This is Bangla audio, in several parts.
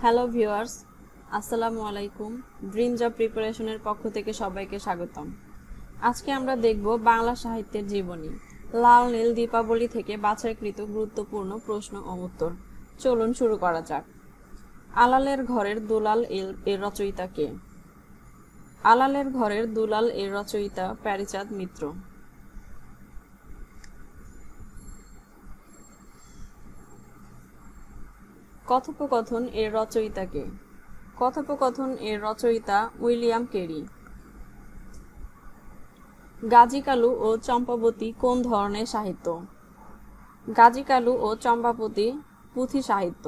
হ্যালো ভিউয়ার্স, আসসালামু আলাইকুম। ড্রিম জব প্রিপারেশনের পক্ষ থেকে সবাইকে স্বাগতম। আজকে আমরা দেখব বাংলা সাহিত্যের জীবনী, লাল নীল দীপাবলি থেকে বাছাইকৃত গুরুত্বপূর্ণ প্রশ্ন ও উত্তর। চলুন শুরু করা যাক। আলালের ঘরের দুলাল এর রচয়িতা কে? আলালের ঘরের দুলাল এর রচয়িতা প্যারীচাঁদ মিত্র। কথোপকথন এর রচয়িতা কে? কথোপকথন এর রচয়িতা উইলিয়াম ক্যারি। গাজী কালু ও চম্পাবতী কোন ধরনের সাহিত্য? গাজী কালু ও চম্পাবতী পুঁথি সাহিত্য।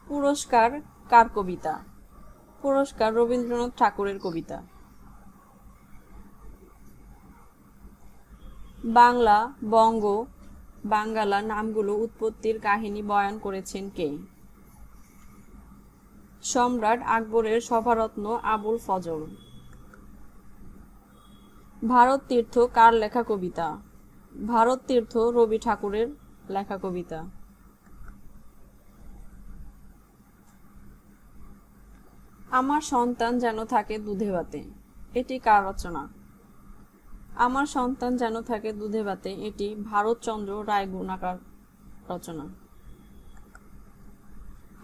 পুরস্কার কার কবিতা? পুরস্কার রবীন্দ্রনাথ ঠাকুরের কবিতা। বাংলা, বঙ্গ, বাঙ্গালা নামগুলো উৎপত্তির কাহিনী বয়ান করেছেন কে? সম্রাট আকবরের সভারত্ন আবুল ফজল। ভারত তীর্থ কার লেখা কবিতা? ভারত তীর্থ রবি ঠাকুরের লেখা কবিতা। আমার সন্তান যেন থাকে দুধে ভাতে, এটি কার রচনা? আমার সন্তান যেন থাকে দুধে ভাতে, এটি ভারতচন্দ্র রায়গুণাকার রচনা।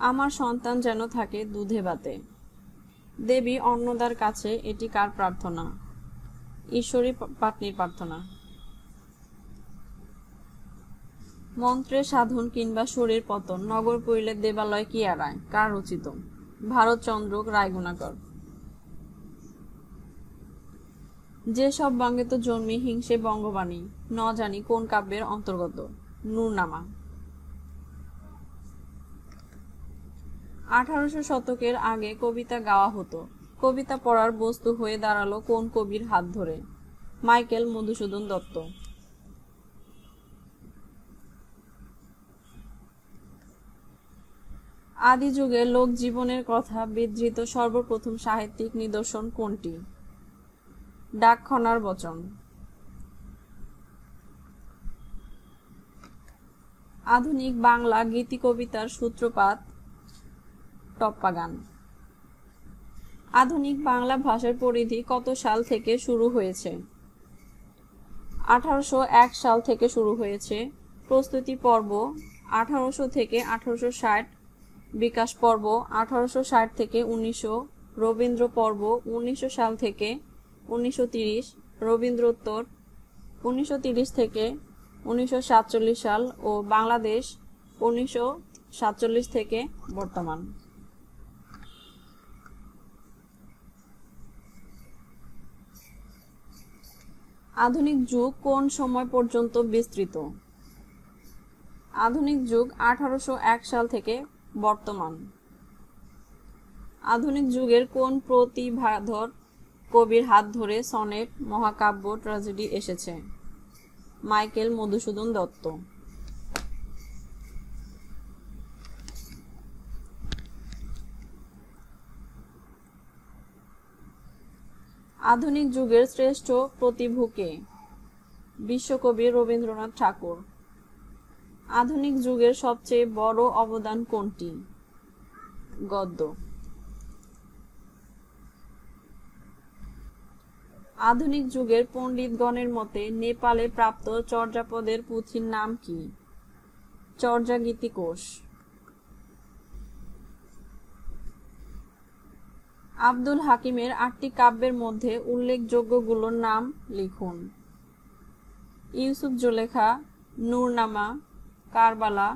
আমার সন্তান যেন থাকে দুধে ভাতে, দেবী অন্নদার কাছে, এটি কার প্রার্থনা? ঈশ্বরী পাটনির প্রার্থনা। মন্ত্রের সাধন কিংবা শরীর পতন, নগর পইলে দেবালয় কি আড়ায়, কার রচিত? ভারতচন্দ্র রায়গুণাকর। যে সব বাঙ্গেত জন্মি হিংসে বঙ্গবাণী, ন জানি কোন কাব্যের অন্তর্গত? নূরনামা। 1800 শতকের আগে কবিতা গাওয়া হতো, কবিতা পড়ার বস্তু হয়ে দাঁড়ালো কোন কবির হাত ধরে? মাইকেল মধুসূদন দত্ত। আদি যুগে লোক জীবনের কথা বিধৃত সর্বপ্রথম সাহিত্যিক নিদর্শন কোনটি? ডাকখনার বচন। আধুনিক বাংলা গীতি কবিতার সূত্রপাত টপ্পা গান। আধুনিক বাংলা ভাষার পরিধি কত সাল থেকে শুরু হয়েছে? 1801 সাল থেকে শুরু হয়েছে। প্রস্তুতি পর্ব 1800 থেকে 1860, বিকাশ পর্ব 1860 থেকে 1900, রবীন্দ্র পর্ব 1900 সাল থেকে 1930, রবীন্দ্রোত্তর 1930 থেকে 1947 সাল ও বাংলাদেশ 1947 থেকে বর্তমান। আধুনিক যুগ কোন সময় পর্যন্ত বিস্তৃত? আধুনিক যুগ 1801 সাল থেকে বর্তমান। আধুনিক যুগের কোন প্রতিভাধর কবির হাত ধরে সনেট, মহাকাব্য, ট্র্যাজেডি এসেছে? মাইকেল মধুসূদন দত্ত। আধুনিক যুগের শ্রেষ্ঠ প্রতিভু কে? বিশ্বকবি রবীন্দ্রনাথ ঠাকুর। আধুনিক যুগের সবচেয়ে বড় অবদান কোনটি? গদ্য। আধুনিক যুগের পণ্ডিতগণের মতে নেপালে প্রাপ্ত চর্যাপদের পুঁথির নাম কি? চর্যাগীতিকোষ। আব্দুল হাকিমের 8টি কাব্যের মধ্যে উল্লেখযোগ্যগুলোর নাম লিখুন। ইউসুফ জুলেখা, নূরনামা, কারবালা,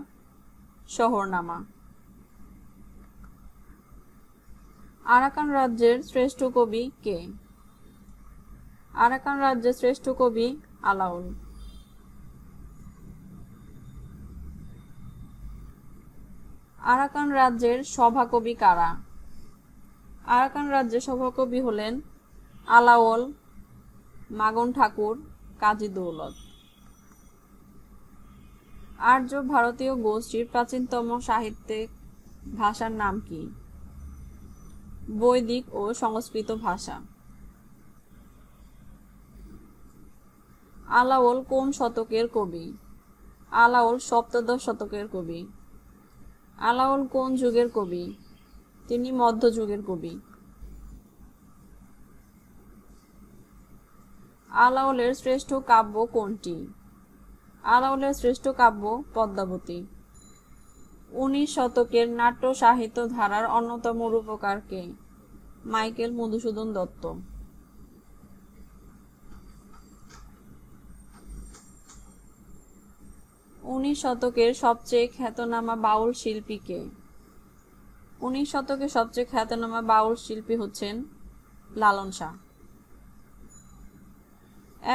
শহরনামা। আরাকান রাজ্যের শ্রেষ্ঠ কবি কে? আরাকান রাজ্যের শ্রেষ্ঠ কবি আলাওল। আরাকান রাজ্যের সভাকবি কারা? আরাকান রাজ্যের সভাকবি হলেন আলাওল, মাগন ঠাকুর, কাজী দৌলত। আর্য ভারতীয় গোষ্ঠীর প্রাচীনতম সাহিত্যিক ভাষার নাম কি? বৈদিক ও সংস্কৃত ভাষা। আলাওল কোন শতকের কবি? আলাওল সপ্তদশ শতকের কবি। আলাওল কোন যুগের কবি? তিনি মধ্যযুগের কবি। আলাওলের শ্রেষ্ঠ কাব্য কোনটি? আলাওলের শ্রেষ্ঠ কাব্য পদ্মাবতী। 19 শতকের নাট্য সাহিত্য ধারার অন্যতম রূপকার কে? মাইকেল মধুসূদন দত্ত। উনিশ শতকের সবচেয়ে খ্যাতনামা বাউল শিল্পী কে? 19 শতকের সবচেয়ে খ্যাতনামা বাউল শিল্পী হচ্ছেন লালন শাহ।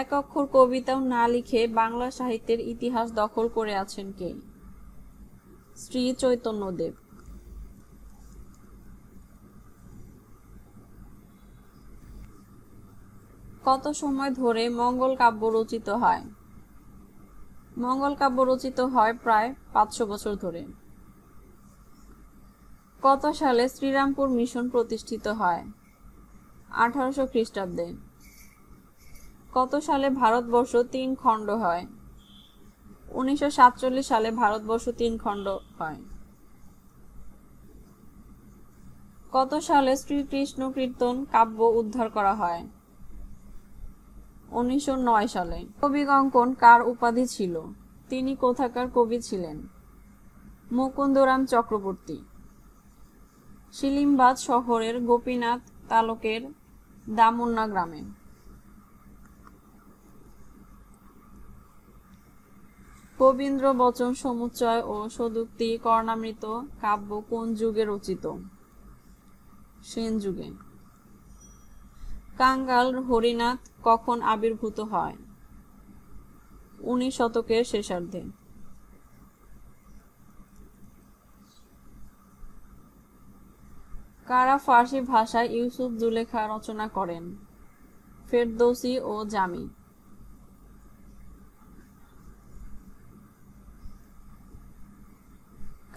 এক অক্ষর কবিতাও না লিখে বাংলা সাহিত্যের ইতিহাস দখল করে আছেন কে? শ্রী চৈতন্যদেব। কত সময় ধরে মঙ্গল কাব্য রচিত হয়? মঙ্গল কাব্য রচিত হয় প্রায় 500 বছর ধরে। কত সালে শ্রীরামপুর মিশন প্রতিষ্ঠিত হয়? 1800 খ্রিস্টাব্দে। কত সালে ভারতবর্ষ 3 খণ্ড হয়? 1947 সালে ভারতবর্ষ 3 খণ্ড হয়। কত সালে শ্রীকৃষ্ণ কীর্তন কাব্য উদ্ধার করা হয়? 1909 সালে। কবি কঙ্কন কার উপাধি ছিল? তিনি কোথাকার কবি ছিলেন? মুকুন্দরাম চক্রবর্তী। শিলিমবাদ শহরের গোপীনাথ তালুকের দামুন্না গ্রামে। কবীন্দ্র বচন সমুচ্চয় ও সদুক্তি কর্ণামৃত কাব্য কোন যুগে রচিত? সেন যুগে। কাঙ্গাল হরিনাথ কখন আবির্ভূত হয়? 19 শতকের শেষার্ধে। কারা ফার্সি ভাষায় ইউসুফ জুলেখা রচনা করেন? ফেরদৌসী ও জামি।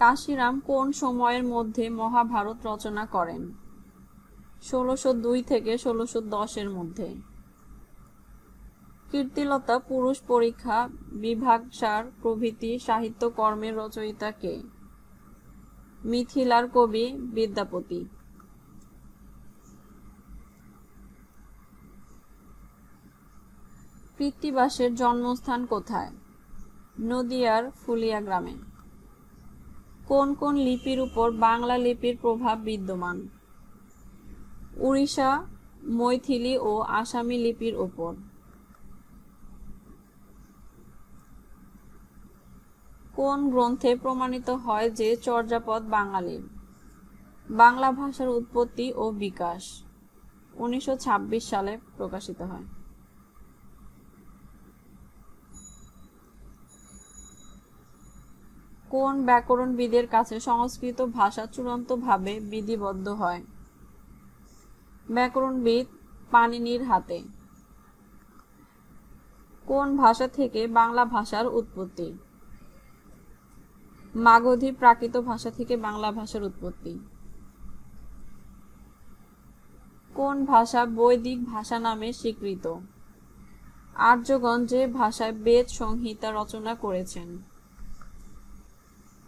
কাশিরাম কোন সময়ের মধ্যে মহাভারত রচনা করেন? 1602 থেকে 1610 এর মধ্যে। কীর্তিলতা পুরুষ পরীক্ষা বিভাগসার প্রভৃতি সাহিত্যকর্মের রচয়িতা কে? মিথিলার কবি বিদ্যাপতি। কৃত্তিবাসের জন্মস্থান কোথায়? নদিয়ার ফুলিয়া গ্রামে। কোন কোন লিপির উপর বাংলা লিপির প্রভাব বিদ্যমান? উড়িষ্যা, মৈথিলি ও আসামি লিপির উপর। কোন গ্রন্থে প্রমাণিত হয় যে চর্যাপদ বাঙালির? বাংলা ভাষার উৎপত্তি ও বিকাশ 1926 সালে প্রকাশিত হয়। কোন ব্যাকরণবিদের কাছে সংস্কৃত ভাষা চূড়ান্তভাবে বিধিবদ্ধ হয়? ব্যাকরণবিদ পাণিনির হাতে। কোন ভাষা থেকে বাংলা ভাষার উৎপত্তি? মাগধী প্রাকৃত ভাষা থেকে বাংলা ভাষার উৎপত্তি। কোন ভাষা বৈদিক ভাষা নামে স্বীকৃত? আর্যগণ যে ভাষায় বেদ সংহিতা রচনা করেছেন।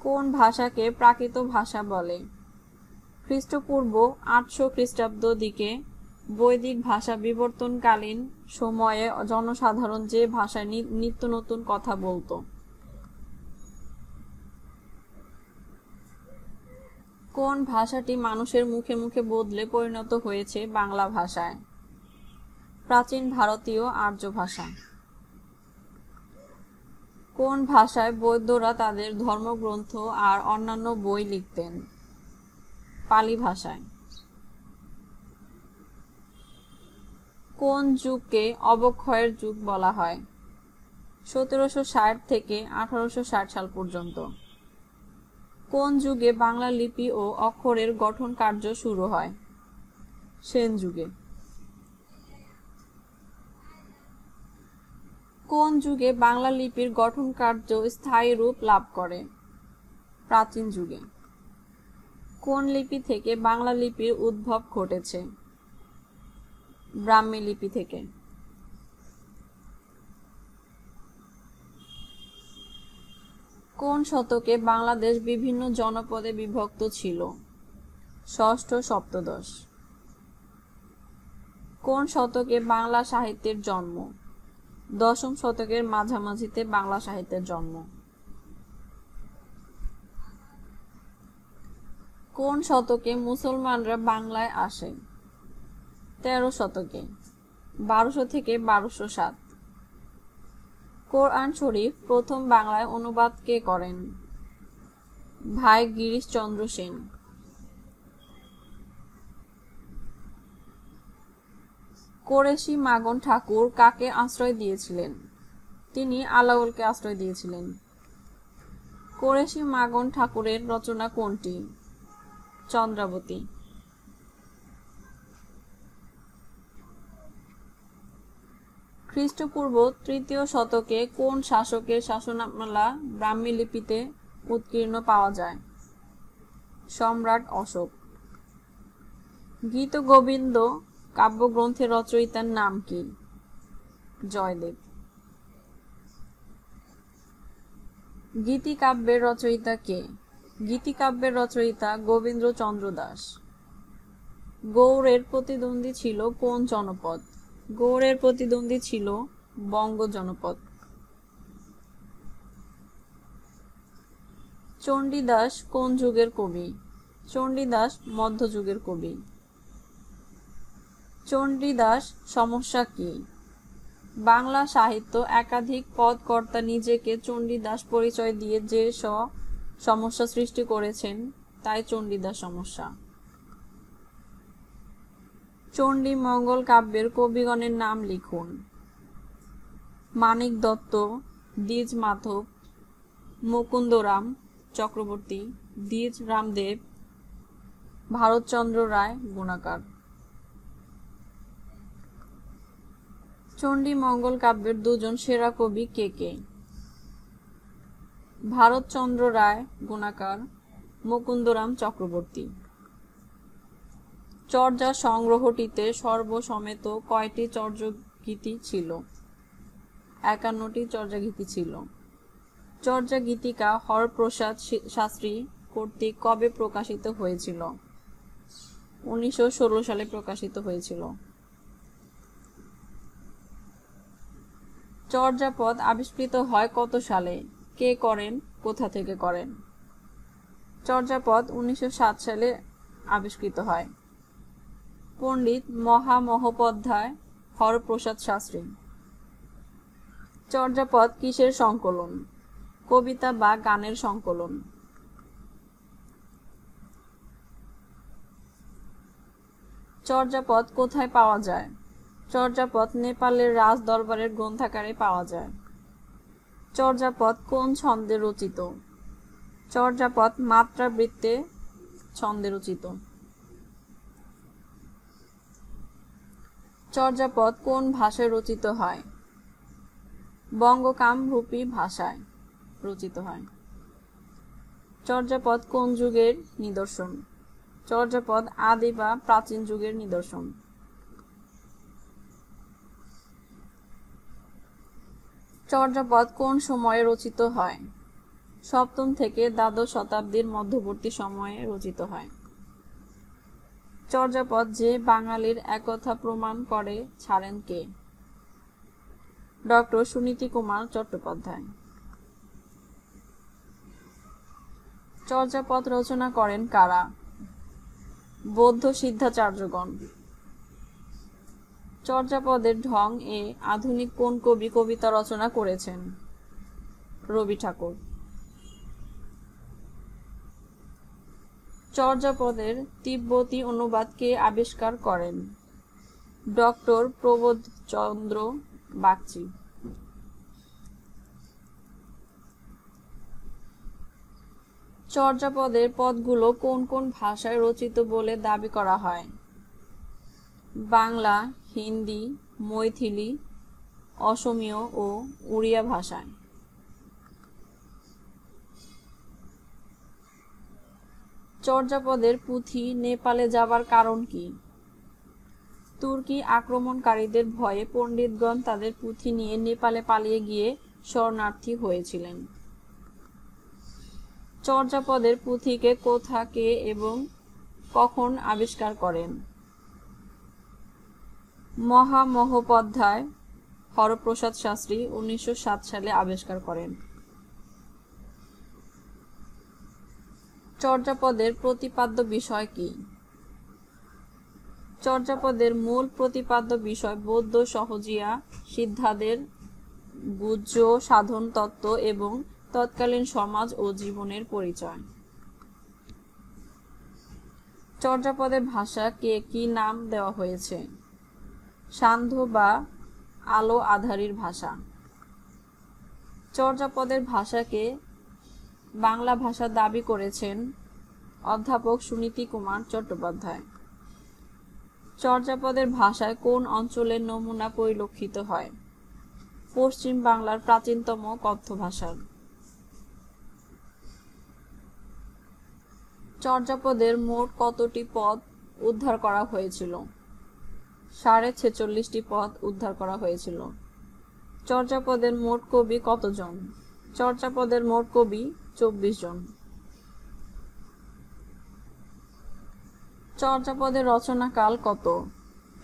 কোন ভাষাকে প্রাকৃত ভাষা বলে? খ্রিস্টপূর্ব 800 খ্রিস্টাব্দ দিকে বৈদিক ভাষা বিবর্তনকালীন সময়ে জনসাধারণ যে ভাষায় নিত্য নতুন কথা বলতো। কোন ভাষাটি মানুষের মুখে মুখে বদলে পরিণত হয়েছে বাংলা ভাষায়? প্রাচীন ভারতীয় আর্য ভাষা। কোন ভাষায় বৌদ্ধরা তাদের ধর্মগ্রন্থ আর অন্যান্য বই লিখতেন? পালি ভাষায়। কোন যুগকে অবক্ষয়ের যুগ বলা হয়? 1760 থেকে 1860 সাল পর্যন্ত। কোন যুগে বাংলা লিপি ও অক্ষরের গঠন কার্য শুরু হয়? সেন যুগে। কোন যুগে বাংলা লিপির গঠন কার্য স্থায়ী রূপ লাভ করে? প্রাচীন যুগে। কোন লিপি থেকে বাংলা লিপির উদ্ভব ঘটেছে? ব্রাহ্মী লিপি থেকে। কোন শতকে বাংলাদেশ বিভিন্ন জনপদে বিভক্ত ছিল? ষষ্ঠ সপ্তদশ। কোন শতকে বাংলা সাহিত্যের জন্ম? দশম শতকের মাঝামাঝিতে বাংলা সাহিত্যের জন্ম। কোন শতকে মুসলমানরা বাংলায় আসে? 13 শতকে, 1200 থেকে 1207। কোরআন শরীফ প্রথম বাংলায় অনুবাদ কে করেন? ভাই গিরিশচন্দ্র সেন। কোরেশী মাগন ঠাকুর কাকে আশ্রয় দিয়েছিলেন? তিনি আলাওলকে আশ্রয় দিয়েছিলেন। কোরেশী মাগন ঠাকুরের রচনা কোনটি? চন্দ্রাবতী। খ্রিস্টপূর্ব 3য় শতকে কোন শাসকের শাসনামালা ব্রাহ্মী লিপিতে উৎকীর্ণ পাওয়া যায়? সম্রাট অশোক। গীতগোবিন্দ কাব্যগ্রন্থের রচয়িতার নাম কি? জয়দেব। গীতিকাব্যের রচয়িতা কে? গীতিকাব্যের রচয়িতা গোবিন্দচন্দ্র দাস। গৌড়ের প্রতিদ্বন্দ্বী ছিল কোন জনপদ? গৌড়ের প্রতিদ্বন্দ্বী ছিল বঙ্গ জনপদ। চণ্ডীদাস কোন যুগের কবি? চণ্ডীদাস মধ্যযুগের কবি। চণ্ডীদাস সমস্যা কি? বাংলা সাহিত্য একাধিক পদকর্তা নিজেকে চণ্ডীদাস পরিচয় দিয়ে যে সমস্যা সৃষ্টি করেছেন তাই চণ্ডীদাস সমস্যা। চণ্ডী মঙ্গল কাব্যের কবিগণের নাম লিখুন। মানিক দত্ত, দ্বিজ মাধব, মুকুন্দরাম চক্রবর্তী, দ্বিজ রামদেব, ভারতচন্দ্র রায় গুণাকার। চণ্ডী মঙ্গল কাব্যের দুজন সেরা কবি কে কে? ভারতচন্দ্র রায় গুণাকার, মুকুন্দরাম চক্রবর্তী। চর্যা সংগ্রহটিতে সর্বসমেত কয়টি চর্যাগীতি ছিল? 51টি চর্যাগীতি ছিল। চর্যা গীতিকা হরপ্রসাদ শাস্ত্রী কর্তৃক কবে প্রকাশিত হয়েছিল? 1916 সালে প্রকাশিত হয়েছিল। চর্যাপদ আবিষ্কৃত হয় কত সালে? কে করেন, কোথা থেকে করেন? চর্যাপদ 1907 সালে আবিষ্কৃত হয়। পণ্ডিত মহামহোপাধ্যায় হরপ্রসাদ শাস্ত্রী। চর্যাপদ কিসের সংকলন? কবিতা বা গানের সংকলন। চর্যাপদ কোথায় পাওয়া যায়? চর্যাপদ নেপালের রাজ দরবারের গ্রন্থাগারে পাওয়া যায়। চর্যাপদ কোন ছন্দে রচিত? চর্যাপদ মাত্রাবৃত্তে ছন্দে রচিত। চর্যাপদ কোন ভাষায় রচিত হয়? বঙ্গকামরূপী ভাষায় রচিত হয়। চর্যাপদ কোন যুগের নিদর্শন? চর্যাপদ আদি বা প্রাচীন যুগের নিদর্শন। চর্যাপদ কোন সময়ে রচিত হয়? সপ্তম থেকে দ্বাদশ শতাব্দীর মধ্যবর্তী সময়ে রচিত হয়। চর্যাপদ যে বাঙালির একথা প্রমাণ করে ছাড়েন কে? ডক্টর সুনীতি কুমার চট্টোপাধ্যায়। চর্যাপদ রচনা করেন কারা? বৌদ্ধ সিদ্ধাচার্যগণ। চর্যাপদের ঢং এ আধুনিক কোন কবি কবিতা রচনা করেছেন? রবি ঠাকুর। চর্যাপদের তিব্বতী অনুবাদ কে আবিষ্কার করেন? ডক্টর প্রবোধচন্দ্র বাগচি। চর্যাপদের পদগুলো কোন কোন ভাষায় রচিত বলে দাবি করা হয়? বাংলা, হিন্দি, মৈথিলি, অসমীয় ও উড়িয়া ভাষায়। চর্যাপদের পুঁথি নেপালে যাবার কারণ কি? তুর্কি আক্রমণকারীদের ভয়ে পণ্ডিতগণ তাদের পুঁথি নিয়ে নেপালে পালিয়ে গিয়ে শরণার্থী হয়েছিলেন। চর্যাপদের পুঁথিকে কোথা, কে এবং কখন আবিষ্কার করেন? মহামহোপাধ্যায় হরপ্রসাদ শাস্ত্রী 1907 সালে আবিষ্কার করেন। চর্যাপদের প্রতিপাদ্য বিষয় কি? চর্যাপদের মূল প্রতিপাদ্য বিষয় বৌদ্ধ সহজিয়া সিদ্ধাদের গুহ্য সাধন তত্ত্ব এবং তৎকালীন সমাজ ও জীবনের পরিচয়। চর্যাপদের ভাষাকে কি নাম দেওয়া হয়েছে? সান্ধ্য বা আলো আধারীর ভাষা। চর্যাপদের ভাষাকে বাংলা ভাষা দাবি করেছেন অধ্যাপক সুনীতি কুমার চট্টোপাধ্যায়। চর্যাপদের ভাষায় কোন অঞ্চলের নমুনা পরিলক্ষিত হয়? পশ্চিম বাংলার প্রাচীনতম কথ্য ভাষার। চর্যাপদের মোট কতটি পদ উদ্ধার করা হয়েছিল? 46.5টি পদ উদ্ধার করা হয়েছিল। চর্যাপদের মোট কবি কতজন? চর্যাপদের মোট কবি 24 জন। চর্যাপদের রচনাকাল কত?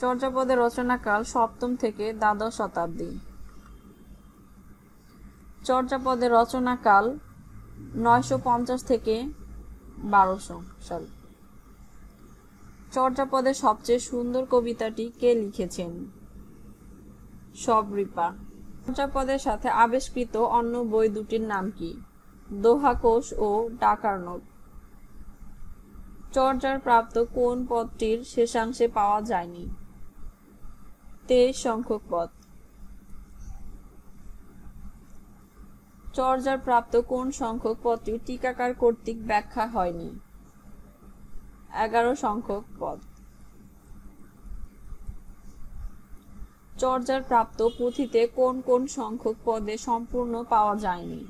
চর্যাপদের রচনাকাল 7ম থেকে দ্বাদশ শতাব্দী। চর্যাপদের রচনাকাল 950 থেকে 1200 সাল। চর্যাপদের সবচেয়ে সুন্দর কবিতাটি কে লিখেছেন? শবরীপা। চর্যাপদের সাথে আবিষ্কৃত অন্য বই দুটির নাম কি? দোহাকোষ ও ডাকার্ণব। চর্যার প্রাপ্ত কোন পদটির শেষাংশে পাওয়া যায়নি? 23 সংখ্যক পদ। চর্যার প্রাপ্ত কোন সংখ্যক পদটি টিকাকার কর্তৃক ব্যাখ্যা হয়নি? 11 সংখ্যক পদ। চর্যার প্রাপ্ত পুঁথিতে কোন কোন সংখ্যক পদে সম্পূর্ণ পাওয়া যায়নি?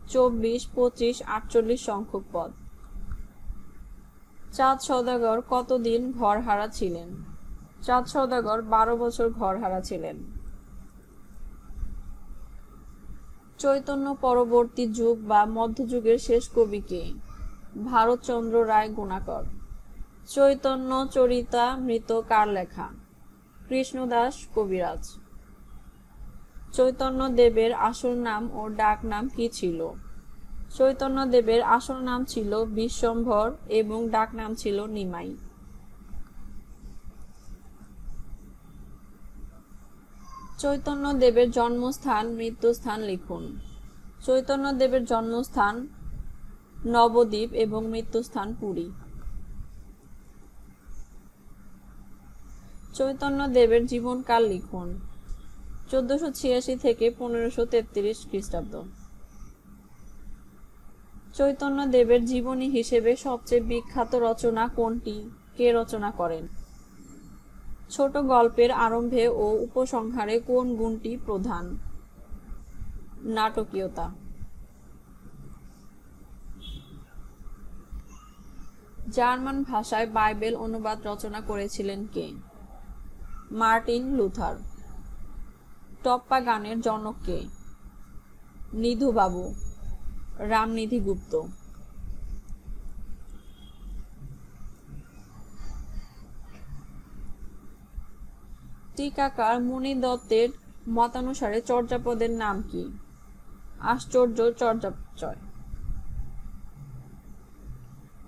24, 25, 48 সংখ্যক পদ। চাঁদ সওদাগর কতদিন ঘরহারা ছিলেন? চাঁদ সওদাগর 12 বছর ঘরহারা ছিলেন। চৈতন্য পরবর্তী যুগ বা মধ্যযুগের শেষ কবি কে? ভারতচন্দ্র রায় গুণাকর। চৈতন্য চরিতামৃত কার লেখা? কৃষ্ণদাস কবিরাজ। চৈতন্য দেবের আসল নাম ও ডাক নাম কি ছিল? চৈতন্য দেবের আসল নাম ছিল বিশ্বম্ভর এবং ডাক নাম ছিল নিমাই। চৈতন্য দেবের জন্মস্থান মৃত্যুস্থান লিখুন। চৈতন্য দেবের জন্মস্থান নবদ্বীপ এবং মৃত্যুস্থান পুরী। চৈতন্য দেবের জীবনকাল লিখুন। 1486 থেকে 1533 খ্রিস্টাব্দ। চৈতন্য দেবের জীবনী হিসেবে সবচেয়ে বিখ্যাত রচনা কোনটি? কে রচনা করেন? ছোট গল্পের আরম্ভে ও উপসংহারে কোন গুণটি প্রধান? নাটকীয়তা। জার্মান ভাষায় বাইবেল অনুবাদ রচনা করেছিলেন কে? Martin Luther. টপ্পা গানের জনক কে? নিধুবাবু রামনিধি গুপ্ত। টিকাকার মুনি দত্তের মতানুসারে চর্যাপদের নাম কি? আশ্চর্য চর্যাপচয়।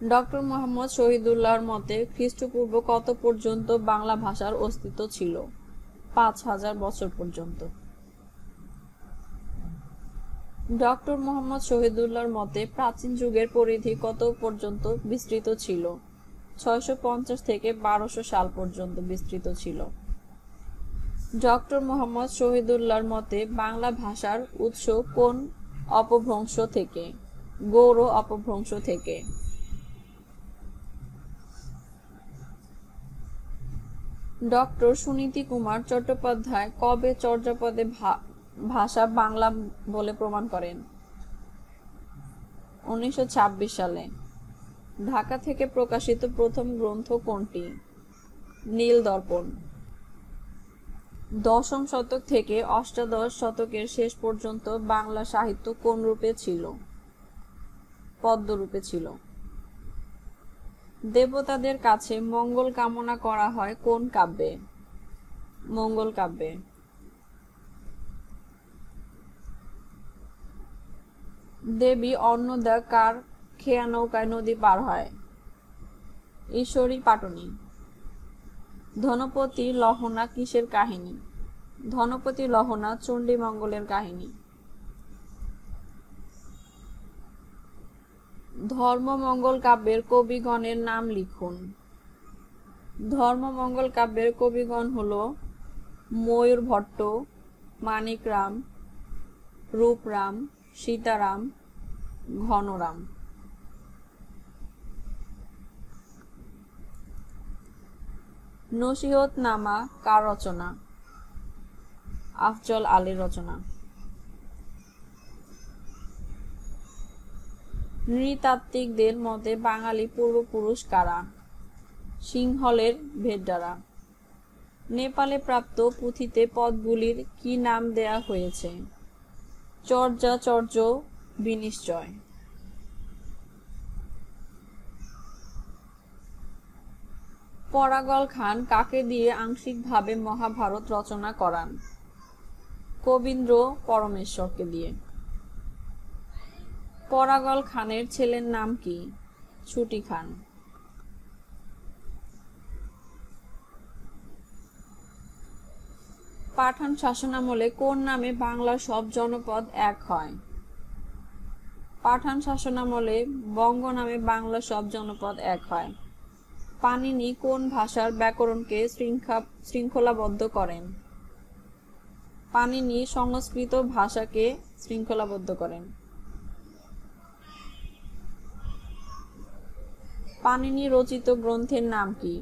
ডক্টর মোহাম্মদ শহীদুল্লাহর মতে খ্রিস্টপূর্ব কত পর্যন্ত বাংলা ভাষার অস্তিত্ব ছিল? 5000 বছর পর্যন্ত। ডক্টর মোহাম্মদ শহীদুল্লাহর মতে প্রাচীন যুগের পরিধি কত পর্যন্ত বিস্তৃত ছিল? 650 থেকে 1200 সাল পর্যন্ত বিস্তৃত ছিল। ডক্টর মোহাম্মদ শহীদুল্লাহর মতে বাংলা ভাষার উৎস কোন অপভ্রংশ থেকে? গৌড় অপভ্রংশ থেকে। ডক্টর সুনীতি কুমার চট্টোপাধ্যায় কবে চর্যাপদে ভাষা বাংলা বলে প্রমাণ করেন? 1926 সালে। ঢাকা থেকে প্রকাশিত প্রথম গ্রন্থ কোনটি? নীল দর্পণ। দশম শতক থেকে অষ্টাদশ শতকের শেষ পর্যন্ত বাংলা সাহিত্য কোন রূপে ছিল? পদ্মরূপে ছিল। দেবতাদের কাছে মঙ্গল কামনা করা হয় কোন কাব্যে? মঙ্গল কাব্যে। দেবী অন্নদা কার খেয়া নৌকায় নদী পার হয়? ঈশ্বরী পাটনি। ধনপতি লহনা কিসের কাহিনী? ধনপতি লহনা চণ্ডীমঙ্গলের কাহিনী। ধর্মমঙ্গল কাব্যের কবিগণের নাম লিখুন। ধর্মমঙ্গল কাব্যের কবিগণ হল ময়ূর ভট্ট, মানিকরাম, রূপরাম, সীতারাম, ঘনরাম। নসিহতনামা কার রচনা? আফজল আলীর রচনা। নৃতাত্ত্বিকদের মতে বাঙালি পূর্বপুরুষ কারা? সিংহলের ভেড্ডারা। নেপালে প্রাপ্ত পুঁথিতে পদগুলির কি নাম দেয়া হয়েছে? চর্যাচর্য, বিনিশ্চয়। পরাগল খান কাকে দিয়ে আংশিকভাবে মহাভারত রচনা করান? কবীন্দ্র পরমেশ্বরকে দিয়ে। পরাগল খানের ছেলের নাম কি? ছুটি খান। পাঠান শাসনামলে কোন নামে বাংলার সব জনপদ এক হয়? পাঠান শাসনামলে বঙ্গ নামে বাংলার সব জনপদ এক হয়। পাণিনি কোন ভাষার ব্যাকরণকে শৃঙ্খলাবদ্ধ করেন? পাণিনি সংস্কৃত ভাষাকে শৃঙ্খলাবদ্ধ করেন। পাণিনি রচিত গ্রন্থের নাম কি?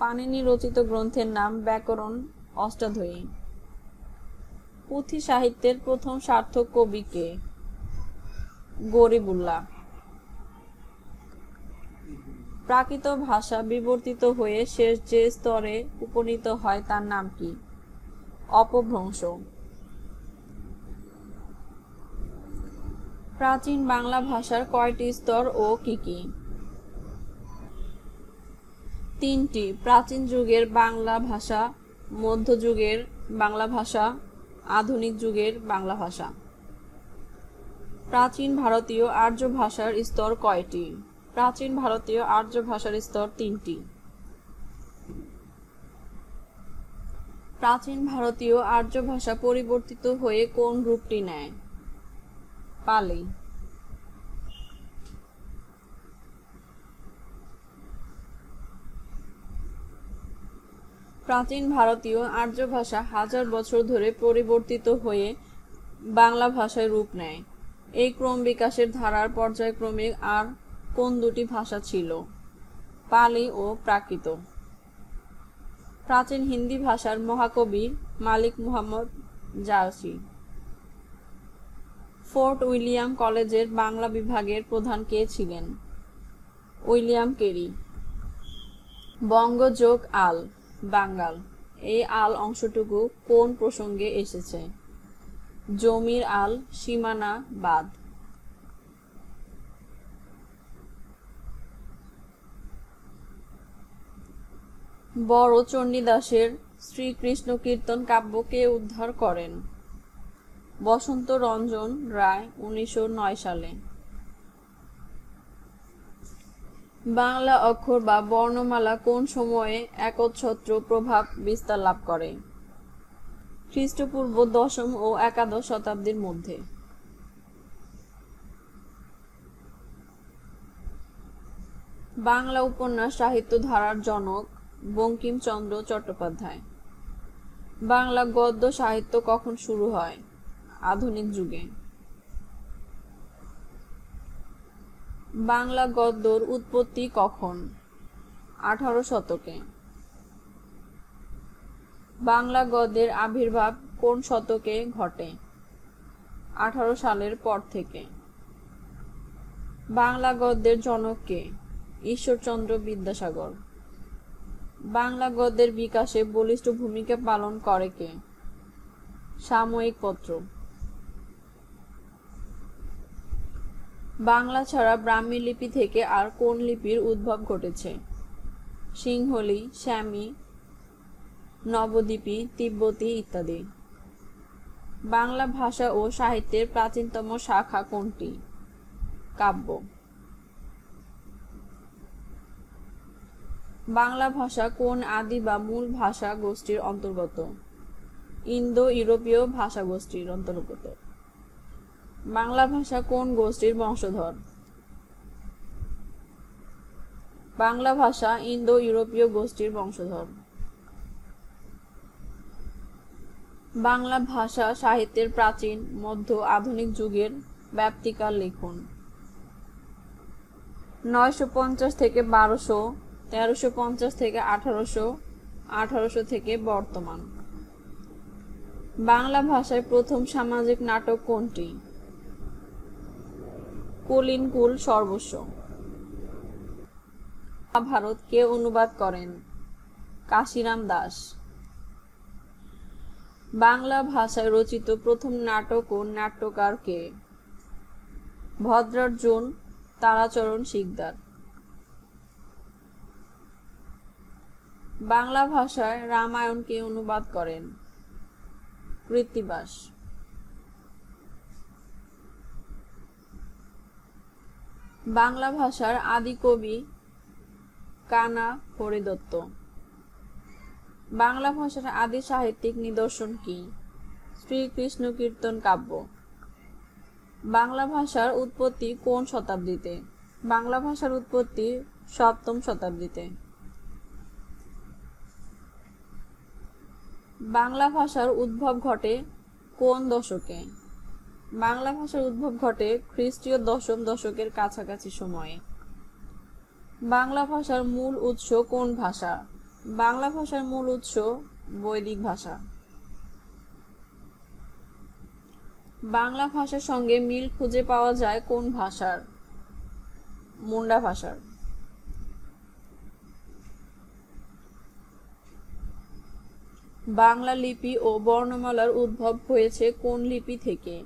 পাণিনি রচিত গ্রন্থের নাম ব্যাকরণ অষ্টাধ্যায়ী। পুঁথি সাহিত্যের প্রথম সার্থক কবি কে? গরিবুল্লাহ। প্রাকৃত ভাষা বিবর্তিত হয়ে শেষ যে স্তরে উপনীত হয় তার নাম কি? অপভ্রংশ। প্রাচীন বাংলা ভাষার কয়টি স্তর ও কি কি? 3টি। প্রাচীন যুগের বাংলা ভাষা, মধ্যযুগের বাংলা ভাষা, আধুনিক যুগের বাংলা ভাষা। প্রাচীন ভারতীয় আর্য ভাষার স্তর কয়টি? প্রাচীন ভারতীয় আর্য ভাষার স্তর 3টি। প্রাচীন ভারতীয় আর্য ভাষা পরিবর্তিত হয়ে কোন রূপটি নেয়? পালি। প্রাচীন ভারতীয় আর্য ভাষা হাজার বছর ধরে পরিবর্তিত হয়ে বাংলা ভাষায় রূপ নেয়। এই ক্রম বিকাশের ধারার পর্যায়ক্রমিক আর কোন দুটি ভাষা ছিল? পালি ও প্রাকৃত। প্রাচীন হিন্দি ভাষার মহাকবি মালিক মুহাম্মদ জায়সী। ফোর্ট উইলিয়াম কলেজের বাংলা বিভাগের প্রধান কে ছিলেন? William Carey. বঙ্গ যোগ আল, বাঙ্গাল। এই আল অংশটুকু কোন প্রসঙ্গে এসেছে? জমির আল, সীমানা, বাদ। বড় চণ্ডীদাসের শ্রীকৃষ্ণ কীর্তন কাব্য কে উদ্ধার করেন? বসন্ত রঞ্জন রায় 1909 সালে। বাংলা অক্ষর বা বর্ণমালা কোন সময়ে একচ্ছত্র প্রভাব বিস্তার লাভ করে? খ্রিস্টপূর্ব 10ম ও 11শ শতাব্দীর মধ্যে। বাংলা উপন্যাস সাহিত্য ধারার জনক বঙ্কিমচন্দ্র চট্টোপাধ্যায়। বাংলা গদ্য সাহিত্য কখন শুরু হয়? আধুনিক যুগে। বাংলা গদ্যর উৎপত্তি কখন? 18 শতকে। বাংলা গদ্যের আবির্ভাব কোন শতকে ঘটে? 18 সালের পর থেকে। বাংলা গদ্যের জনক কে? ঈশ্বরচন্দ্র বিদ্যাসাগর। বাংলা গদ্যের বিকাশে বলিষ্ঠ ভূমিকা পালন করে কে? সাময়িক পত্র। বাংলা ছাড়া ব্রাহ্মী লিপি থেকে আর কোন লিপির উদ্ভব ঘটেছে? সিংহলি, শ্যামী, নবদ্বীপী, তিব্বতী ইত্যাদি। বাংলা ভাষা ও সাহিত্যের প্রাচীনতম শাখা কোনটি? কাব্য। বাংলা ভাষা কোন আদি বা মূল ভাষা গোষ্ঠীর অন্তর্গত? ইন্দো ইউরোপীয় ভাষা গোষ্ঠীর অন্তর্গত। বাংলা ভাষা কোন গোষ্ঠীর বংশধর? বাংলা ভাষা ইন্দো ইউরোপীয় গোষ্ঠীর বংশধর। বাংলা ভাষা সাহিত্যের প্রাচীন, মধ্য, আধুনিক যুগের ব্যাপ্তিকাল লিখুন। 950 থেকে 1200, 1350 থেকে 1800, 1800 থেকে বর্তমান। বাংলা ভাষায় প্রথম সামাজিক নাটক কোনটি? কলিনকুল সর্বস্ব। মহাভারত কে অনুবাদ করেন? কাশিরাম দাস। বাংলা ভাষায় রচিত প্রথম নাটক ও নাট্যকার কে? ভদ্রার্জুন তারাচরণ শিকদার। বাংলা ভাষায় রামায়ণ কে অনুবাদ করেন? কৃত্তিবাস। বাংলা ভাষার আদি কবি কানা হরিদত্ত। বাংলা ভাষার আদি সাহিত্যিক নিদর্শন কি? শ্রীকৃষ্ণ কীর্তন কাব্য। বাংলা ভাষার উৎপত্তি কোন শতাব্দীতে? বাংলা ভাষার উৎপত্তি 7ম শতাব্দীতে। বাংলা ভাষার উদ্ভব ঘটে কোন দশকে? বাংলা ভাষার উদ্ভব ঘটে খ্রিস্টীয় 10ম দশকের কাছাকাছি সময়ে। বাংলা ভাষার মূল উৎস কোন ভাষা? বাংলা ভাষার মূল উৎস বৈদিক ভাষা। বাংলা ভাষার সঙ্গে মিল খুঁজে পাওয়া যায় কোন ভাষার? মুন্ডা ভাষার। বাংলা লিপি ও বর্ণমালার উদ্ভব হয়েছে কোন লিপি থেকে?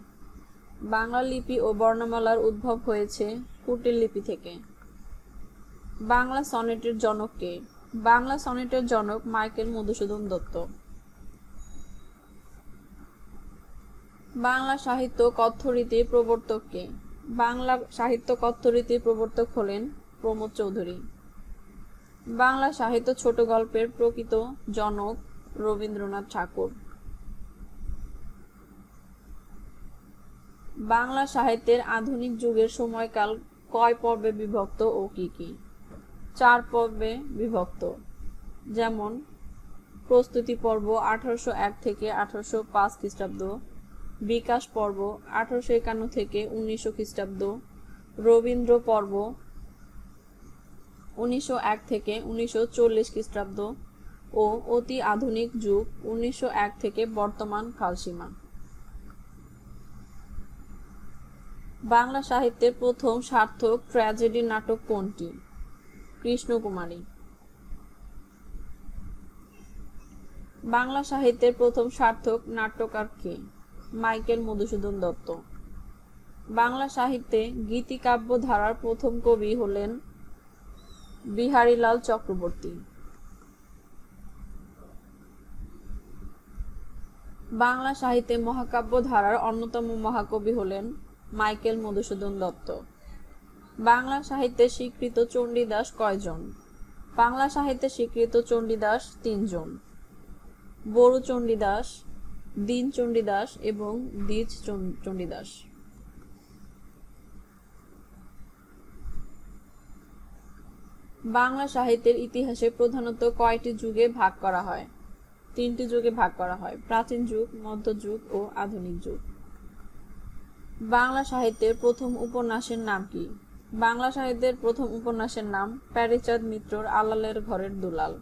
বাংলা লিপি ও বর্ণমালার উদ্ভব হয়েছে কুটিল লিপি থেকে। বাংলা সনেটের জনক কে? বাংলা সনেটের জনক মাইকেল মধুসূদন দত্ত। বাংলা সাহিত্য কথ্যরীতির প্রবর্তক কে? বাংলা সাহিত্য কথ্যরীতির প্রবর্তক হলেন প্রমোদ চৌধুরী। বাংলা সাহিত্য ছোট গল্পের প্রকৃত জনক রবীন্দ্রনাথ ঠাকুর। বাংলা সাহিত্যের আধুনিক যুগের সময়কাল কয় পর্বে বিভক্ত ও কি কি? 4 পর্বে বিভক্ত। যেমন প্রস্তুতি পর্ব 1801 থেকে 1805 খ্রিস্টাব্দ, বিকাশ পর্ব 1851 থেকে 1900 খ্রিস্টাব্দ, রবীন্দ্র পর্ব 1901 থেকে 1940 খ্রিস্টাব্দ ও অতি আধুনিক যুগ 1901 থেকে বর্তমান কালসীমা। বাংলা সাহিত্যের প্রথম সার্থক ট্র্যাজেডি নাটক কোনটি? কৃষ্ণকুমারী। বাংলা সাহিত্যের প্রথম সার্থক নাট্যকার কে? মাইকেল মধুসূদন দত্ত। বাংলা সাহিত্যে গীতিকাব্য ধারার প্রথম কবি হলেন বিহারীলাল চক্রবর্তী। বাংলা সাহিত্যে মহাকাব্য ধারার অন্যতম মহাকবি হলেন মাইকেল মধুসূদন দত্ত। বাংলা সাহিত্যে স্বীকৃত চণ্ডীদাস কয়জন? বাংলা সাহিত্যে স্বীকৃত চণ্ডীদাস 3 জন: বড়ু চণ্ডীদাস, দীন চণ্ডীদাস এবং দ্বিজ চণ্ডীদাস। বাংলা সাহিত্যের ইতিহাসে প্রধানত কয়টি যুগে ভাগ করা হয়? 3টি যুগে ভাগ করা হয়: প্রাচীন যুগ, মধ্যযুগ ও আধুনিক যুগ। বাংলা সাহিত্যের প্রথম উপন্যাসের নাম কি? বাংলা সাহিত্যের প্রথম উপন্যাসের নাম প্যারীচাঁদ মিত্রর আলালের ঘরের দুলাল।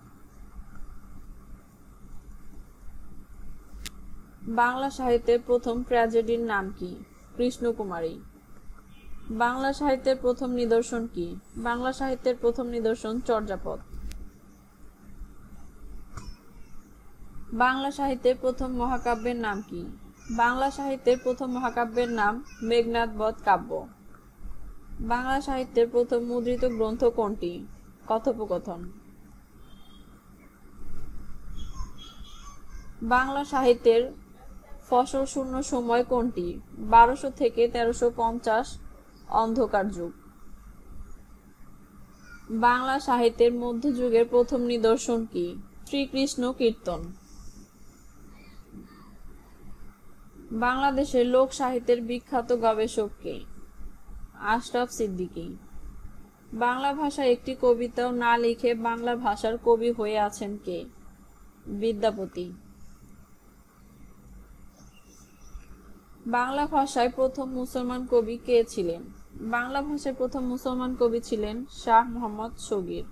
বাংলা সাহিত্যের প্রথম ট্র্যাজেডির নাম কি? কৃষ্ণকুমারী। বাংলা সাহিত্যের প্রথম নিদর্শন কি? বাংলা সাহিত্যের প্রথম নিদর্শন চর্যাপদ। বাংলা সাহিত্যের প্রথম মহাকাব্যের নাম কি? বাংলা সাহিত্যের প্রথম মহাকাব্যের নাম মেঘনাদ বধ কাব্য। বাংলা সাহিত্যের প্রথম মুদ্রিত গ্রন্থ কোনটি? কথোপকথন। বাংলা সাহিত্যের ফসল শূন্য সময় কোনটি? 1200 থেকে 1350 অন্ধকার যুগ। বাংলা সাহিত্যের মধ্যযুগের প্রথম নিদর্শন কি? শ্রীকৃষ্ণ কীর্তন। বাংলাদেশের লোক সাহিত্যের বিখ্যাত গবেষক কে? আশরাফ সিদ্দিকী। বাংলা ভাষায় একটি কবিতাও না লিখে বাংলা ভাষার কবি হয়ে আছেন কে? বিদ্যাপতি। বাংলা ভাষায় প্রথম মুসলমান কবি কে ছিলেন? বাংলা ভাষায় প্রথম মুসলমান কবি ছিলেন শাহ মোহাম্মদ শগীর।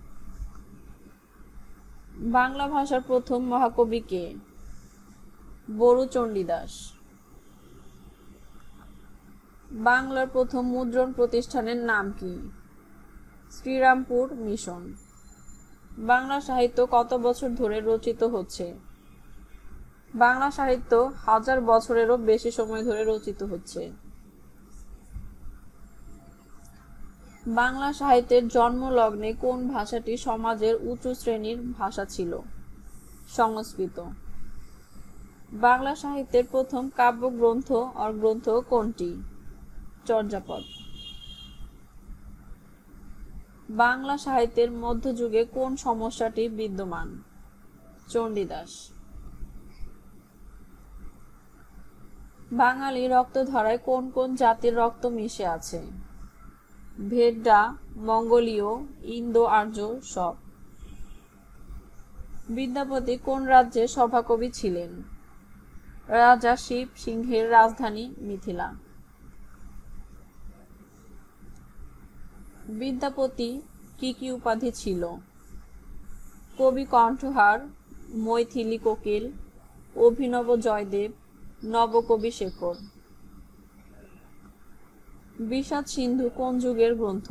বাংলা ভাষার প্রথম মহাকবি কে? বড়ু চণ্ডীদাস। বাংলার প্রথম মুদ্রণ প্রতিষ্ঠানের নাম কি? শ্রীরামপুর মিশন। বাংলা সাহিত্য কত বছর ধরে রচিত হচ্ছে? বাংলা সাহিত্য 1000 বছরেরও বেশি সময় ধরে রচিত হচ্ছে। বাংলা সাহিত্যের জন্মলগ্নে কোন ভাষাটি সমাজের উঁচু শ্রেণীর ভাষা ছিল? সংস্কৃত। বাংলা সাহিত্যের প্রথম কাব্যগ্রন্থ গ্রন্থ কোনটি? চর্যাপদ। বাংলা সাহিত্যের মধ্যযুগে কোন সমস্যাটি বিদ্যমান? চণ্ডীদাস। বাঙালি রক্তধারায় কোন কোন জাতির রক্ত মিশে আছে? ভেড্ডা, মঙ্গোলীয়, ইন্দো আর্য সব। বিদ্যাপতি কোন রাজ্যের সভাকবি ছিলেন? রাজা শিব সিংহের রাজধানী মিথিলা। বিদ্যাপতি কি কি উপাধি ছিল? কবি কণ্ঠহার, মৈথিলী কোকিল, অভিনব জয়দেব, নবকবি শেখর। বিষাদ সিন্ধু কোন যুগের গ্রন্থ?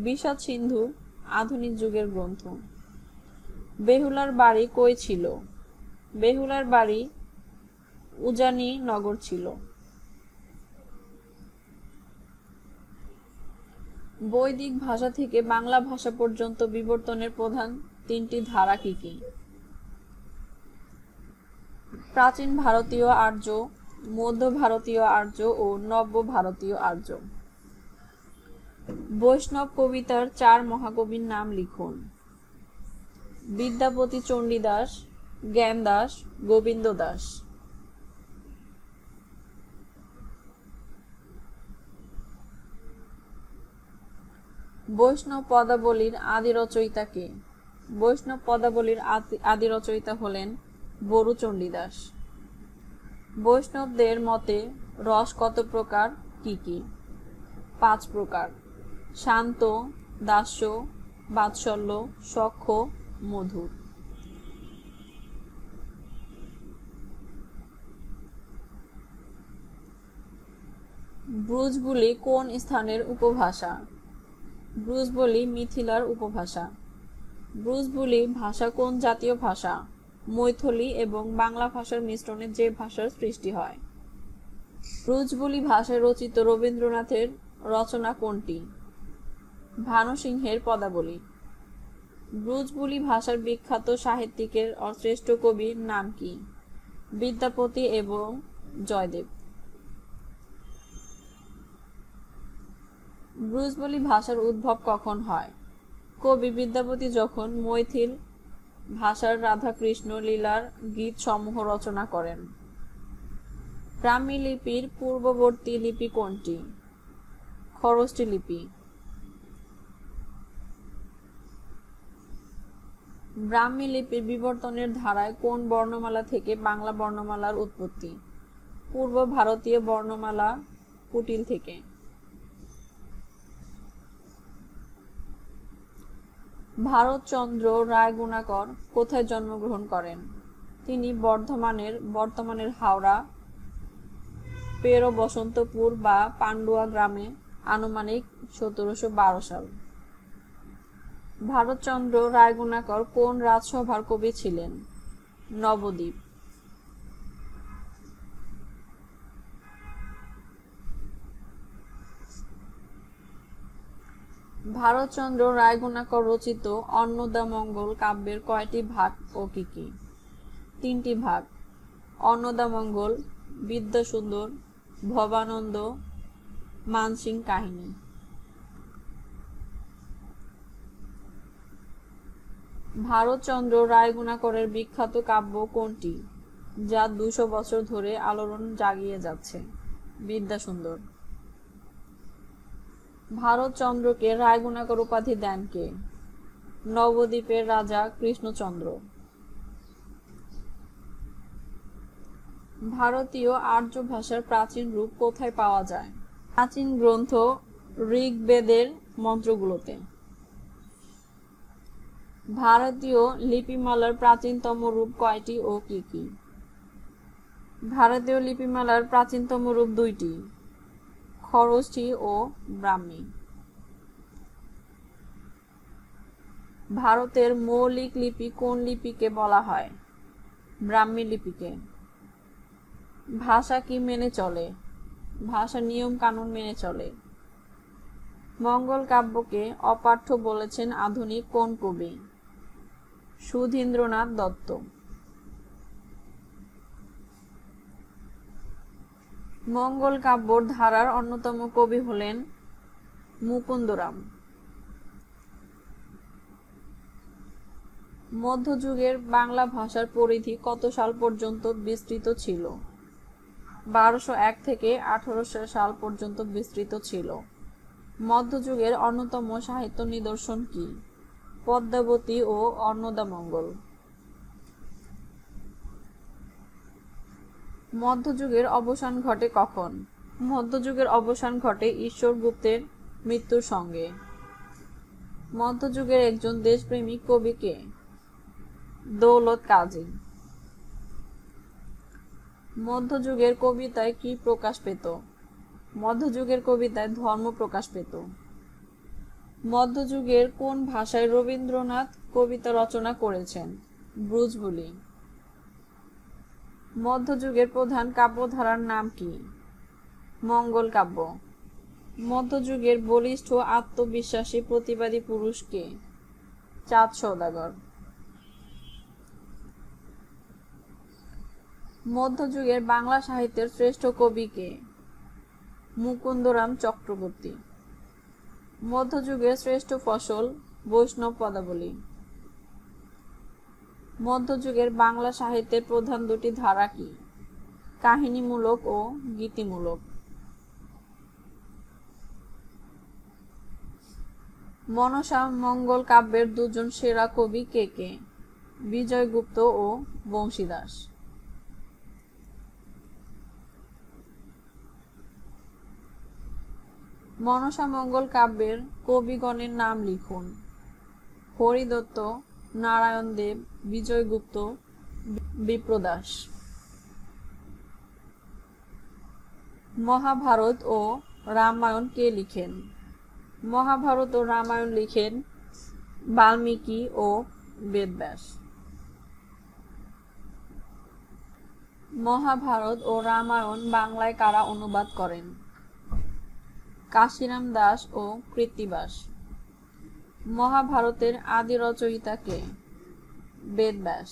বিষাদ সিন্ধু আধুনিক যুগের গ্রন্থ। বেহুলার বাড়ি কই ছিল? বেহুলার বাড়ি উজানি নগর ছিল। বৈদিক ভাষা থেকে বাংলা ভাষা পর্যন্ত বিবর্তনের প্রধান 3টি ধারা কি কি? প্রাচীন ভারতীয় আর্য, মধ্য ভারতীয় আর্য ও নব্য ভারতীয় আর্য। বৈষ্ণব কবিতার 4 মহাকবির নাম লিখুন। বিদ্যাপতি চণ্ডীদাস, জ্ঞানদাস, গোবিন্দ দাস। বৈষ্ণব পদাবলীর আদি রচয়িতা কে? বৈষ্ণব পদাবলীর আদি রচয়িতা হলেন বড়ু চণ্ডীদাস। বৈষ্ণবদের মতে রস কত প্রকার, কি কি? 5 প্রকার: শান্ত, দাস্য, বাৎসল্য, সখ্য, মধুর। ব্রজবুলি কোন স্থানের উপভাষা? ব্রজবুলি মিথিলার উপভাষা। ব্রজবুলি ভাষা কোন জাতীয় ভাষা? মৈথিলী এবং বাংলা ভাষার মিশ্রণে যে ভাষার সৃষ্টি হয়। ব্রজবুলি ভাষায় রচিত রবীন্দ্রনাথের রচনা কোনটি? ভানু সিংহের পদাবলী। ব্রজবুলি ভাষার বিখ্যাত সাহিত্যিকের শ্রেষ্ঠ কবির নাম কি? বিদ্যাপতি এবং জয়দেব। ব্রজবুলি ভাষার উদ্ভব কখন হয়? কবি বিদ্যাপতি যখন মৈথিল ভাষার রাধাকৃষ্ণ লীলার গীত সমূহ রচনা করেন। ব্রাহ্মী লিপির পূর্ববর্তী লিপি কোনটি? খরোষ্ঠী লিপি। ব্রাহ্মী লিপির বিবর্তনের ধারায় কোন বর্ণমালা থেকে বাংলা বর্ণমালার উৎপত্তি? পূর্ব ভারতীয় বর্ণমালা কুটিল থেকে। ভারতচন্দ্র রায়গুণাকর কোথায় জন্মগ্রহণ করেন? তিনি বর্তমানের হাওড়া, পেরো বসন্তপুর বা পান্ডুয়া গ্রামে আনুমানিক 1712 সাল। ভারতচন্দ্র রায়গুণাকর কোন রাজসভার কবি ছিলেন? নবদ্বীপ। ভারতচন্দ্র রায়গুণাকর রচিত অন্নদামঙ্গল কাব্যের কয়টি ভাগ ও কি কি? 3টি ভাগ। অন্নদামঙ্গল, বিদ্যাসুন্দর, ভবানন্দ, মানসিং কাহিনী। ভারতচন্দ্র রায়গুণাকরের বিখ্যাত কাব্য কোনটি, যা 200 বছর ধরে আলোড়ন জাগিয়ে যাচ্ছে? বিদ্যাসুন্দর। ভারতচন্দ্রকে রায়গুণাকর উপাধি দেন কে? নবদ্বীপের রাজা কৃষ্ণচন্দ্র। ভারতীয় আর্য ভাষার প্রাচীন রূপ কোথায় পাওয়া যায়? প্রাচীন গ্রন্থ ঋগ্বেদের মন্ত্রগুলোতে। ভারতীয় লিপিমালার প্রাচীনতম রূপ কয়টি ও কি কি? ভারতীয় লিপিমালার প্রাচীনতম রূপ 2টি, খরোষ্ঠী ও ব্রাহ্মী। ভারতের মৌলিক লিপি কোন লিপিকে বলা হয়? ব্রাহ্মী লিপিকে। ভাষা কি মেনে চলে? ভাষা নিয়ম কানুন মেনে চলে। মঙ্গল কাব্যকে অপাঠ্য বলেছেন আধুনিক কোন কবি? সুধীন্দ্রনাথ দত্ত। মঙ্গল কাব্যর ধারার অন্যতম কবি হলেন মুকুন্দরাম। মধ্যযুগের বাংলা ভাষার পরিধি কত সাল পর্যন্ত বিস্তৃত ছিল? 1201 থেকে 1800 সাল পর্যন্ত বিস্তৃত ছিল। মধ্যযুগের অন্যতম সাহিত্য নিদর্শন কি? পদ্মাবতী ও অন্নদামঙ্গল। মধ্যযুগের অবসান ঘটে কখন? মধ্যযুগের অবসান ঘটে ঈশ্বর গুপ্তের মৃত্যুর সঙ্গে। মধ্যযুগের একজন দেশপ্রেমিক কবি কে? দৌলত কাজী। মধ্যযুগের কবিতায় কি প্রকাশ পেত? মধ্যযুগের কবিতায় ধর্ম প্রকাশ পেত। মধ্যযুগের কোন ভাষায় রবীন্দ্রনাথ কবিতা রচনা করেছেন? ব্রজবুলি। মধ্যযুগের প্রধান কাব্যধারার নাম কি? মঙ্গল কাব্য। মধ্যযুগের বলিষ্ঠ আত্মবিশ্বাসী প্রতিবাদী পুরুষ কে? চাঁদ সওদাগর। মধ্যযুগের বাংলা সাহিত্যের শ্রেষ্ঠ কবি কে? মুকুন্দরাম চক্রবর্তী। মধ্যযুগের শ্রেষ্ঠ ফসল বৈষ্ণব পদাবলী। মধ্যযুগের বাংলা সাহিত্যের প্রধান 2টি ধারা কি? কাহিনীমূলক ও গীতিমূলক। মনসা মঙ্গল কাব্যের 2জন সেরা কবি কে কে? বিজয়গুপ্ত ও বংশীদাস। মনসা মঙ্গল কাব্যের কবিগণের নাম লিখুন। হরিদত্ত, নারায়ণ দেব, বিজয়গুপ্ত, বিপ্রদাস। মহাভারত ও রামায়ণ কে লিখেন? মহাভারত ও রামায়ণ লিখেন বাল্মীকি ও বেদব্যাস। মহাভারত ও রামায়ণ বাংলায় কারা অনুবাদ করেন? কাশিরাম দাস ও কৃত্তিবাস। মহাভারতের আদি রচয়িতা কে? বেদব্যাস।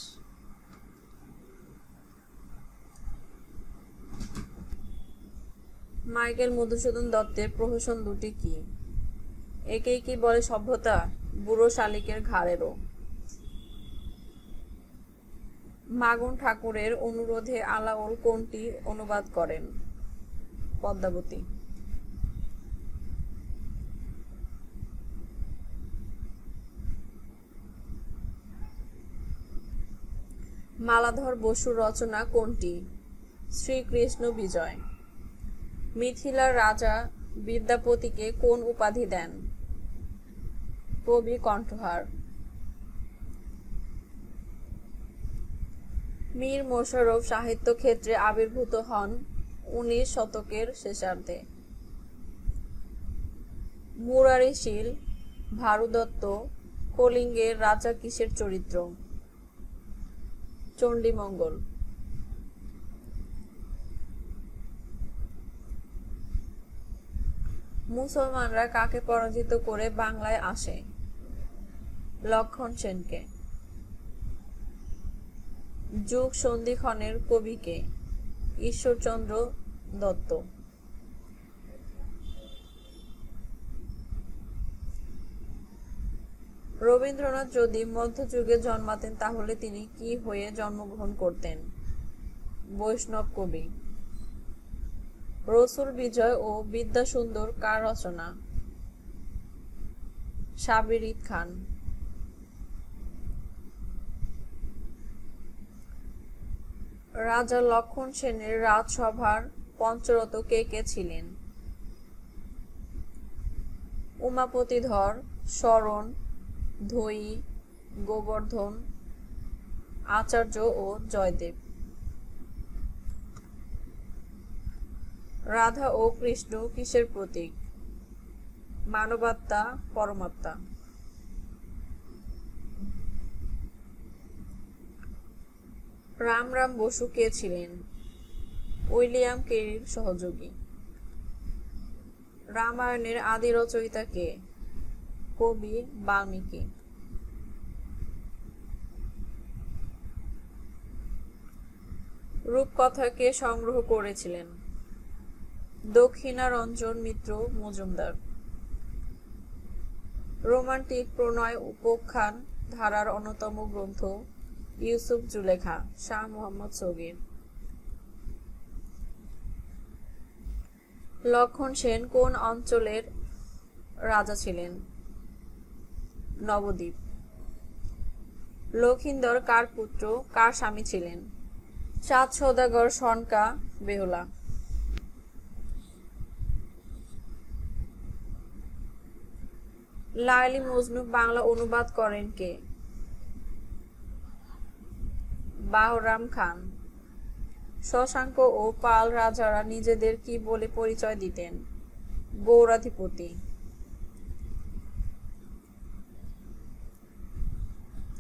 মাইকেল মধুসূদন দত্তের প্রহসন 2টি কি? একেই কি বলে সভ্যতা, বুড়ো শালিকের ঘাড়েরও। মাগন ঠাকুরের অনুরোধে আলাওল কোনটি অনুবাদ করেন? পদ্মাবতী। মালাধর বসুর রচনা কোনটি? শ্রীকৃষ্ণ বিজয়। মিথিলার রাজা বিদ্যাপতিকে কোন উপাধি দেন? কবি কণ্ঠহার। মীর মোশাররফ সাহিত্য ক্ষেত্রে আবির্ভূত হন 19 শতকের শেষার্ধে। মুরারি শীল, ভারুদত্ত, কলিঙ্গের রাজা কিসের চরিত্র? চণ্ডীমঙ্গল। মুসলমানরা কাকে পরাজিত করে বাংলায় আসে? লক্ষণ সেনকে। যুগ সন্ধিক্ষণের কবি কে? ঈশ্বরচন্দ্র দত্ত। রবীন্দ্রনাথ যদি মধ্যযুগে জন্মাতেন তাহলে তিনি কি হয়ে জন্মগ্রহণ করতেন? বৈষ্ণব কবি। রসুল বিজয় ও বিদ্যাসুন্দর কার রচনা? সাবির ঈদ খান। রাজা লক্ষণ সেনের রাজসভার পঞ্চরথ কে কে ছিলেন? উমাপতিধর, শরণ, ধৈ, গোবর্ধন, আচার্য ও জয়দেব। রাধা ও কৃষ্ণ কিসের প্রতীক? মানবাত্মা, পরমাত্মা। রামরাম বসু কে ছিলেন? উইলিয়াম কেরির সহযোগী। রামায়ণের আদি রচয়িতা কে? কবি বাল্মীকি। রূপকথা কে সংগ্রহ করেছিলেন? দক্ষিণারঞ্জন মিত্র মজুমদার। রোমান্টিক প্রণয় উপাখ্যান ধারার অন্যতম গ্রন্থ ইউসুফ জুলেখা, শাহ মোহাম্মদ সগীর। লক্ষণ সেন কোন অঞ্চলের রাজা ছিলেন? নবদ্বীপ। লক্ষিন্দর কার পুত্র, কার স্বামী ছিলেন? চাঁদ সওদাগর, সনকা, বেহুলা। লায়লি মজনু বাংলা অনুবাদ করেন কে? বাহরাম খান। শশাঙ্ক ও পাল রাজারা নিজেদের কি বলে পরিচয় দিতেন? গৌরাধিপতি।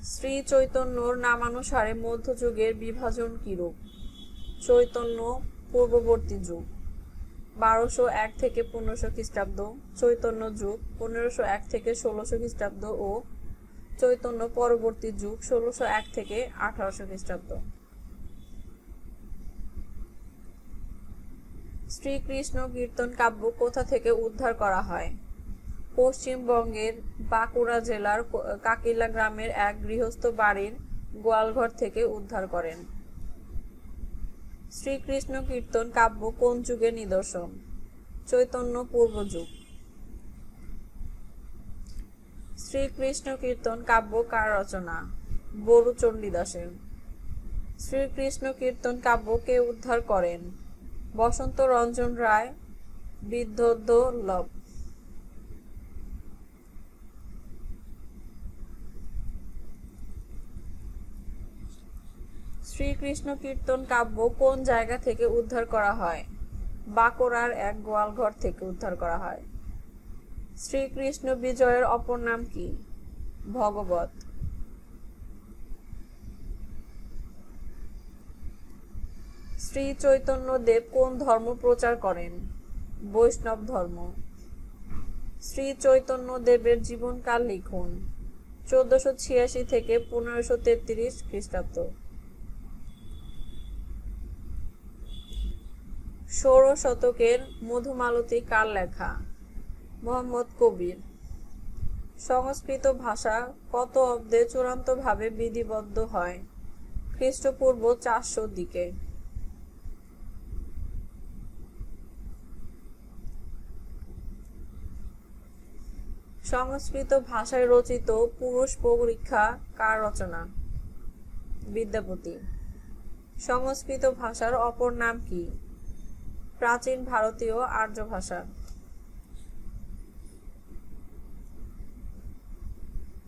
শ্রী চৈতন্যর নামানুসারে মধ্যযুগের বিভাজন কিরূপ? চৈতন্য পূর্ববর্তী যুগ 1201 থেকে 1500 খ্রিস্টাব্দ, চৈতন্য যুগ 1501 থেকে 1600 খ্রিস্টাব্দ ও চৈতন্য পরবর্তী যুগ 1601 থেকে 1800 খ্রিস্টাব্দ। শ্রীকৃষ্ণ কীর্তন কাব্য কোথা থেকে উদ্ধার করা হয়? পশ্চিমবঙ্গের বাঁকুড়া জেলার কাকিলা গ্রামের এক গৃহস্থ বাড়ির গোয়ালঘর থেকে উদ্ধার করেন। শ্রীকৃষ্ণ কীর্তন কাব্য কোন যুগের নিদর্শন? চৈতন্য পূর্ব যুগ। শ্রীকৃষ্ণ কীর্তন কাব্য কার রচনা? বরু চণ্ডীদাসের। শ্রীকৃষ্ণ কীর্তন কাব্য কে উদ্ধার করেন? বসন্ত রঞ্জন রায়, বিদ্যোদ্বল্লভ। শ্রীকৃষ্ণ কীর্তন কাব্য কোন জায়গা থেকে উদ্ধার করা হয়? বাঁকুড়ার এক গোয়ালঘর থেকে উদ্ধার করা হয়। শ্রীকৃষ্ণ বিজয়ের অপর নাম কি? ভগবত। শ্রী চৈতন্য দেব কোন ধর্ম প্রচার করেন? বৈষ্ণব ধর্ম। শ্রী চৈতন্য দেবের জীবনকাল লিখুন। 1486 থেকে 1533 খ্রিস্টাব্দ। ষোড়শ শতকের মধুমালতী কার লেখা? মুহাম্মদ কবির। সংস্কৃত ভাষা কত অব্দে চূড়ান্তভাবে বিধিবদ্ধ হয়? খ্রিস্টপূর্ব 400 দিকে। সংস্কৃত ভাষায় রচিত পুরুষ পরীক্ষা কার রচনা? বিদ্যাপতি। সংস্কৃত ভাষার অপর নাম কি? প্রাচীন ভারতীয় আর্য ভাষা।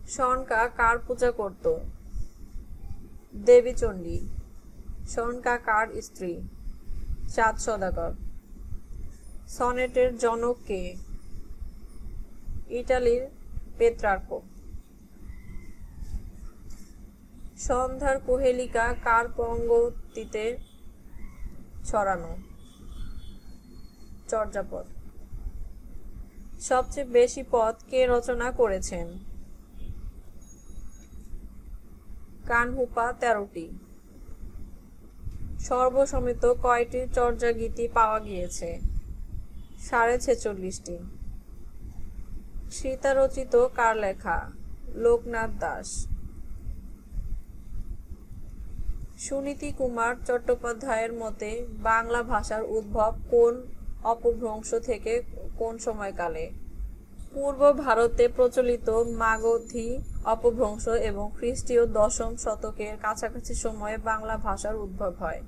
সনকা কার পূজা করত? দেবীচণ্ডী। সনকা কার স্ত্রী? চাঁদ সওদাগর। সনেটের জনক কে? ইটালির পেত্রার্ক। সন্ধ্যার কোহেলিকা কার পঙ্গতিতে ছড়ানো? চর্যাপদ। সবচেয়ে বেশি পদ কে রচনা করেছেন? কানহুপা 13টি। সর্বসমিত কয়টি চর্যা গীতি পাওয়া গিয়েছে? 46.5টি। সীতা রচিত কার লেখা? লোকনাথ দাস। সুনীতি কুমার চট্টোপাধ্যায়ের মতে বাংলা ভাষার উদ্ভব কোন অপভ্রংশ থেকে কোন সময়কালে? পূর্ব ভারতে প্রচলিত মাগধী অপভ্রংশ এবং খ্রিস্টীয় 10ম শতকের কাছাকাছি সময়ে বাংলা ভাষার উদ্ভব হয়।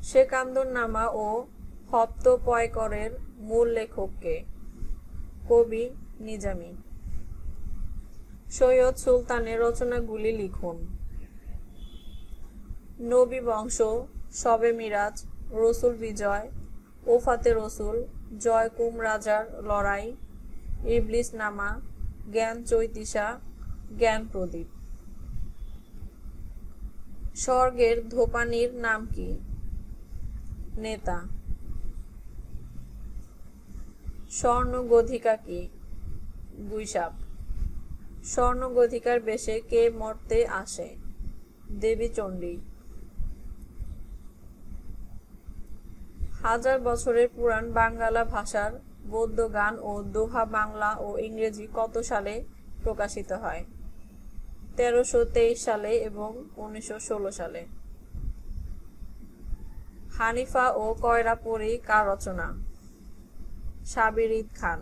সেকান্দরনামা ও হপ্তপয়করের মূল লেখক কে? কবি নিজামী। সৈয়দ সুলতানের রচনাগুলি লিখুন। নবী বংশ, শবে মিরাজ, রসুল বিজয়, ওফাতে রসুল, জয়কুম রাজার লড়াই, ইবলিস নামা, জ্ঞান চৈতিসা, জ্ঞান প্রদীপ। স্বর্গের ধোপানির নাম কি? নেতা। স্বর্ণগধিকা কি? গুইসাপ। স্বর্ণগধিকার বেশে কে মর্তে আসে? দেবী চণ্ডী। হাজার বছরের পুরাণ বাঙ্গালা ভাষার গদ্য গান ও দোহা বাংলা ও ইংরেজি কত সালে প্রকাশিত হয়? 1323 সালে এবং 1916 সালে। হানিফা ও কয়রা পরী কার রচনা? সাবির ঈদ খান।